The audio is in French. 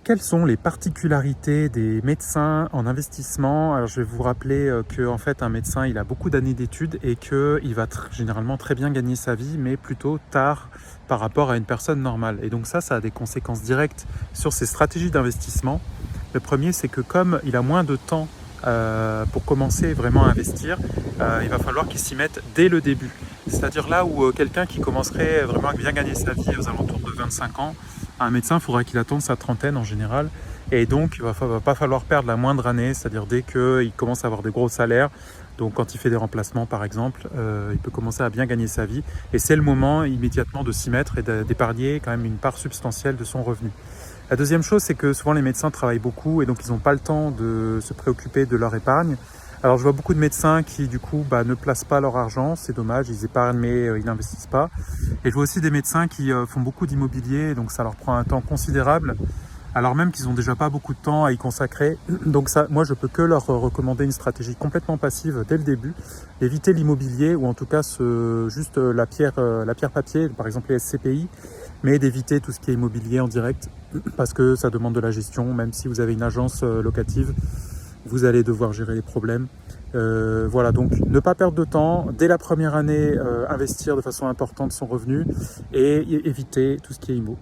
quelles sont les particularités des médecins en investissement? Alors, je vais vous rappeler que en fait, un médecin, il a beaucoup d'années d'études et qu'il va généralement très bien gagner sa vie, mais plutôt tard par rapport à une personne normale. Et donc ça a des conséquences directes sur ses stratégies d'investissement. Le premier, c'est que comme il a moins de temps pour commencer vraiment à investir, il va falloir qu'il s'y mette dès le début. C'est-à-dire là où quelqu'un qui commencerait vraiment à bien gagner sa vie aux alentours de 25 ans, un médecin, il faudra qu'il attende sa trentaine en général. Et donc, il ne va pas falloir perdre la moindre année, c'est-à-dire dès qu'il commence à avoir des gros salaires. Donc, quand il fait des remplacements, par exemple, il peut commencer à bien gagner sa vie. Et c'est le moment immédiatement de s'y mettre et d'épargner quand même une part substantielle de son revenu. La deuxième chose, c'est que souvent les médecins travaillent beaucoup et donc ils n'ont pas le temps de se préoccuper de leur épargne. Alors je vois beaucoup de médecins qui du coup ne placent pas leur argent, c'est dommage, ils épargnent mais ils n'investissent pas. Et je vois aussi des médecins qui font beaucoup d'immobilier, donc ça leur prend un temps considérable, alors même qu'ils n'ont déjà pas beaucoup de temps à y consacrer. Donc ça, moi je peux que leur recommander une stratégie complètement passive dès le début, éviter l'immobilier ou en tout cas juste la pierre papier, par exemple les SCPI, mais d'éviter tout ce qui est immobilier en direct parce que ça demande de la gestion. Même si vous avez une agence locative, vous allez devoir gérer les problèmes. Voilà, donc ne pas perdre de temps. Dès la première année, investir de façon importante son revenu et éviter tout ce qui est immo.